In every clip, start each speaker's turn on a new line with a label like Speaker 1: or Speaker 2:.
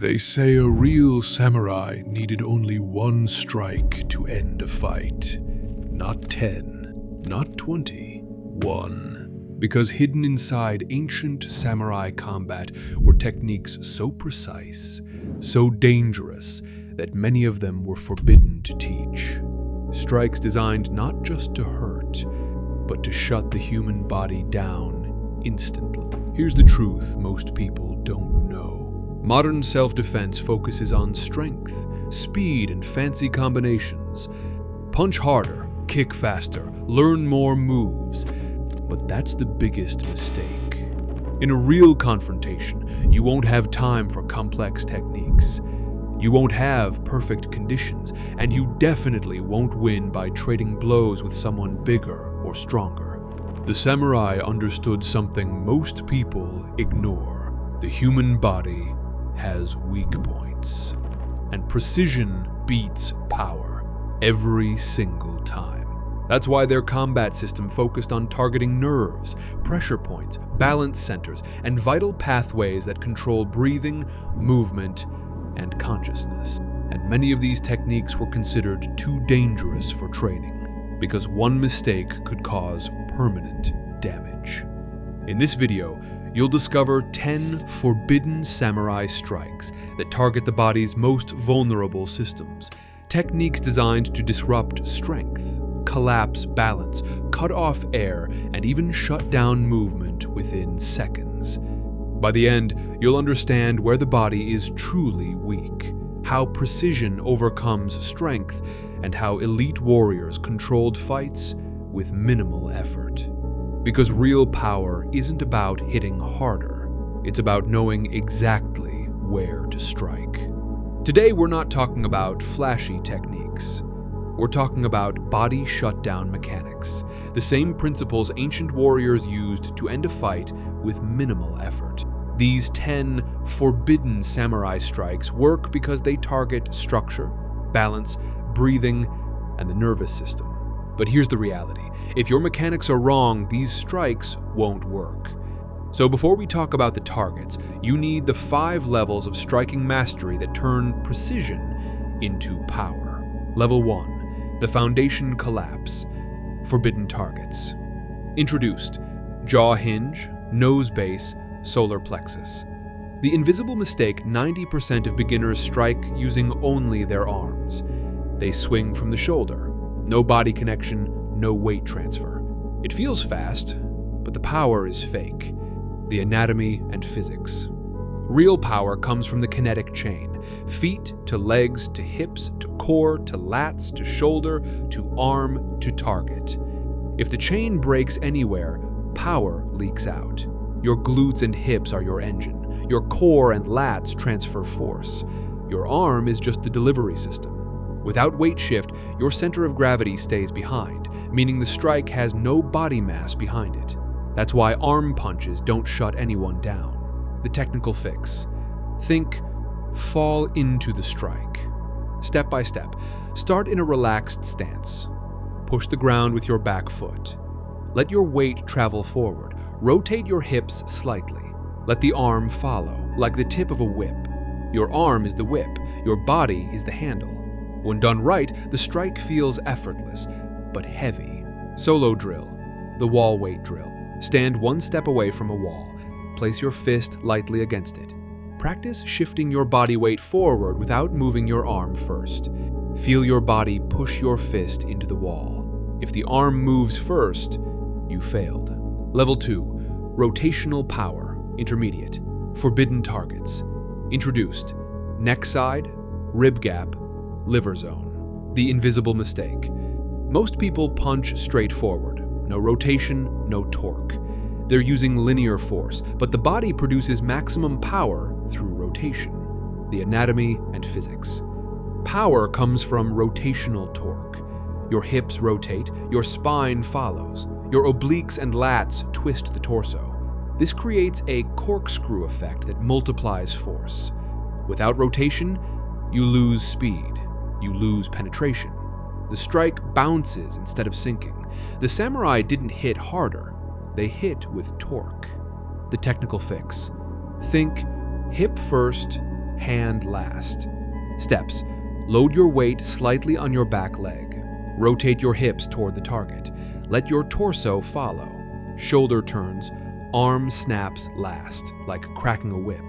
Speaker 1: They say a real samurai needed only one strike to end a fight. Not 10, not 20, one. Because hidden inside ancient samurai combat were techniques so precise, so dangerous, that many of them were forbidden to teach. Strikes designed not just to hurt, but to shut the human body down instantly. Here's the truth most people don't know. Modern self-defense focuses on strength, speed, and fancy combinations. Punch harder, kick faster, learn more moves. But that's the biggest mistake. In a real confrontation, you won't have time for complex techniques. You won't have perfect conditions, and you definitely won't win by trading blows with someone bigger or stronger. The samurai understood something most people ignore. The human body has weak points, and precision beats power every single time. That's why their combat system focused on targeting nerves, pressure points, balance centers, and vital pathways that control breathing, movement, and consciousness. And many of these techniques were considered too dangerous for training, because one mistake could cause permanent damage. In this video, you'll discover 10 forbidden samurai strikes that target the body's most vulnerable systems. Techniques designed to disrupt strength, collapse balance, cut off air, and even shut down movement within seconds. By the end, you'll understand where the body is truly weak, how precision overcomes strength, and how elite warriors controlled fights with minimal effort. Because real power isn't about hitting harder, it's about knowing exactly where to strike. Today we're not talking about flashy techniques. We're talking about body shutdown mechanics, the same principles ancient warriors used to end a fight with minimal effort. These 10 forbidden samurai strikes work because they target structure, balance, breathing, and the nervous system. But here's the reality. If your mechanics are wrong, these strikes won't work. So before we talk about the targets, you need the 5 levels of striking mastery that turn precision into power. Level 1, the foundation collapse. Forbidden targets. Introduced: jaw hinge, nose base, solar plexus. The invisible mistake 90% of beginners strike using only their arms. They swing from the shoulder. No body connection, no weight transfer. It feels fast, but the power is fake. The anatomy and physics. Real power comes from the kinetic chain. Feet to legs to hips to core to lats to shoulder to arm to target. If the chain breaks anywhere, power leaks out. Your glutes and hips are your engine. Your core and lats transfer force. Your arm is just the delivery system. Without weight shift, your center of gravity stays behind, meaning the strike has no body mass behind it. That's why arm punches don't shut anyone down. The technical fix. Think, fall into the strike. Step by step, start in a relaxed stance. Push the ground with your back foot. Let your weight travel forward. Rotate your hips slightly. Let the arm follow, like the tip of a whip. Your arm is the whip, your body is the handle. When done right, the strike feels effortless, but heavy. Solo drill, the wall weight drill. Stand 1 step away from a wall. Place your fist lightly against it. Practice shifting your body weight forward without moving your arm first. Feel your body push your fist into the wall. If the arm moves first, you failed. Level 2, rotational power, intermediate. Forbidden targets. Introduced: neck side, rib gap, liver zone. The invisible mistake. Most people punch straight forward. No rotation, no torque. They're using linear force, but the body produces maximum power through rotation. The anatomy and physics. Power comes from rotational torque. Your hips rotate, your spine follows. Your obliques and lats twist the torso. This creates a corkscrew effect that multiplies force. Without rotation, you lose speed. You lose penetration. The strike bounces instead of sinking. The samurai didn't hit harder, they hit with torque. The technical fix. Think hip first,
Speaker 2: hand last. Steps: load your weight slightly on your back leg. Rotate your hips toward the target. Let your torso follow. Shoulder turns, arm snaps last, like cracking a whip.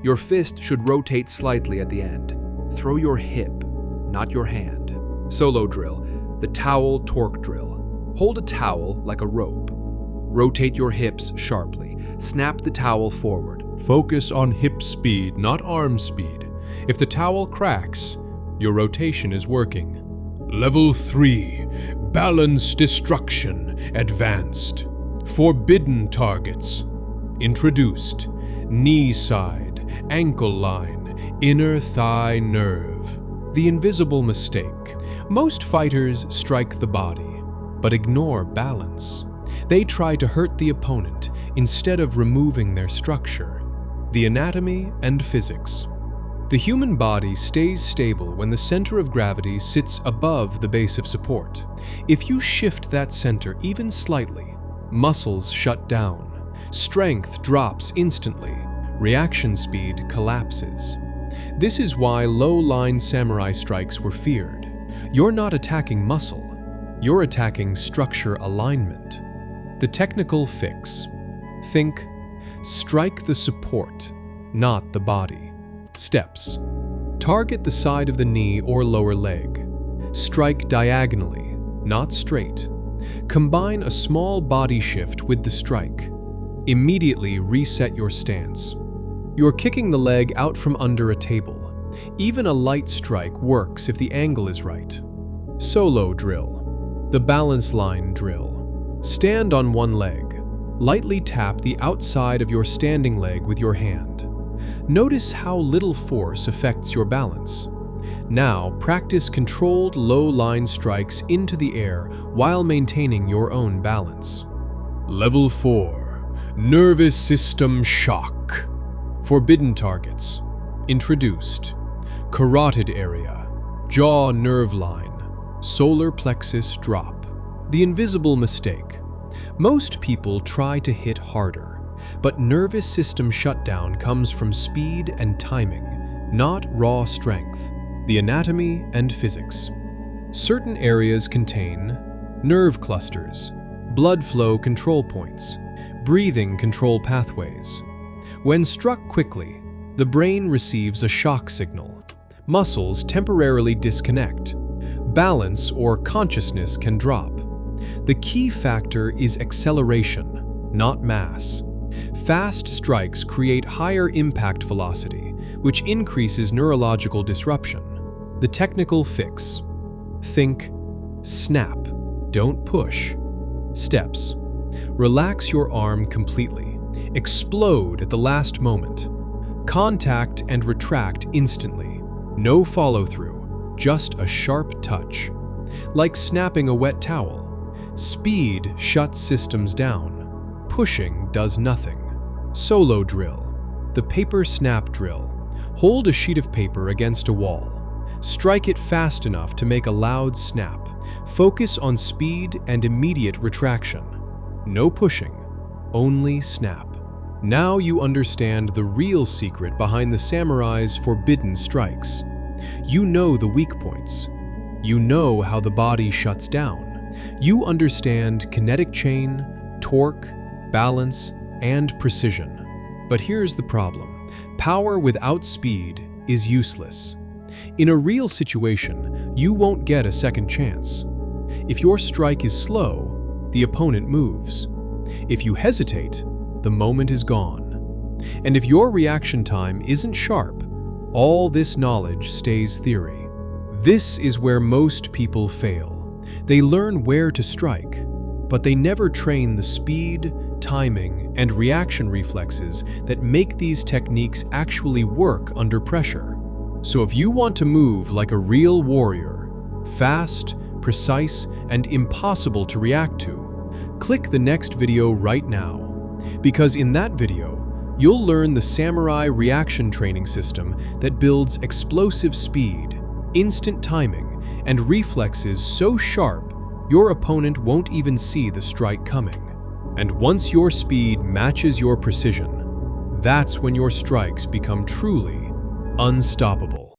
Speaker 2: Your fist should rotate slightly at the end. Throw your hip, not your hand. Solo drill, the towel torque drill. Hold a towel like a rope. Rotate your hips sharply. Snap the towel forward.
Speaker 1: Focus on hip speed, not arm speed. If the towel cracks, your rotation is working. Level 3, Balance Destruction Advanced. Forbidden targets. Introduced. Knee side, ankle line, inner thigh nerve. The invisible mistake. Most fighters strike the body, but ignore balance. They try to hurt the opponent instead of removing their structure. The anatomy and physics. The human body stays stable when the center of gravity sits above the base of support. If you shift that center even slightly, muscles shut down. Strength drops instantly. Reaction speed collapses. This is why low-line samurai strikes were feared. You're not attacking muscle. You're attacking structure alignment. The technical fix. Think, strike the support, not the body. Steps. Target the side of the knee or lower leg. Strike diagonally, not straight. Combine a small body shift with the strike. Immediately reset your stance. You're kicking the leg out from under a table. Even a light strike works if the angle is right. Solo drill. The balance line drill. Stand on one leg. Lightly tap the outside of your standing leg with your hand. Notice how little force affects your balance. Now, practice controlled low-line strikes into the air while maintaining your own balance. Level 4, Nervous System Shock. Forbidden targets. Introduced. Carotid area, jaw nerve line, solar plexus drop. The invisible mistake. Most people try to hit harder, but nervous system shutdown comes from speed and timing, not raw strength. The anatomy and physics. Certain areas contain nerve clusters, blood flow control points, breathing control pathways. When struck quickly, the brain receives a shock signal. Muscles temporarily disconnect. Balance or consciousness can drop. The key factor is acceleration, not mass. Fast strikes create higher impact velocity, which increases neurological disruption. The technical fix. Think, snap, don't push. Steps. Relax your arm completely. Explode at the last moment. Contact and retract instantly. No follow-through, just a sharp touch. Like snapping a wet towel. Speed shuts systems down. Pushing does nothing. Solo drill. The paper snap drill. Hold a sheet of paper against a wall. Strike it fast enough to make a loud snap. Focus on speed and immediate retraction. No pushing, only snap. Now you understand the real secret behind the samurai's forbidden strikes. You know the weak points. You know how the body shuts down. You understand kinetic chain, torque, balance, and precision. But here's the problem. Power without speed is useless. In a real situation, you won't get a second chance. If your strike is slow, the opponent moves. If you hesitate, the moment is gone. And if your reaction time isn't sharp, all this knowledge stays theory. This is where most people fail. They learn where to strike, but they never train the speed, timing, and reaction reflexes that make these techniques actually work under pressure. So if you want to move like a real warrior, fast, precise, and impossible to react to, click the next video right now. Because in that video, you'll learn the samurai reaction training system that builds explosive speed, instant timing, and reflexes so sharp, your opponent won't even see the strike coming. And once your speed matches your precision, that's when your strikes become truly
Speaker 2: Unstoppable.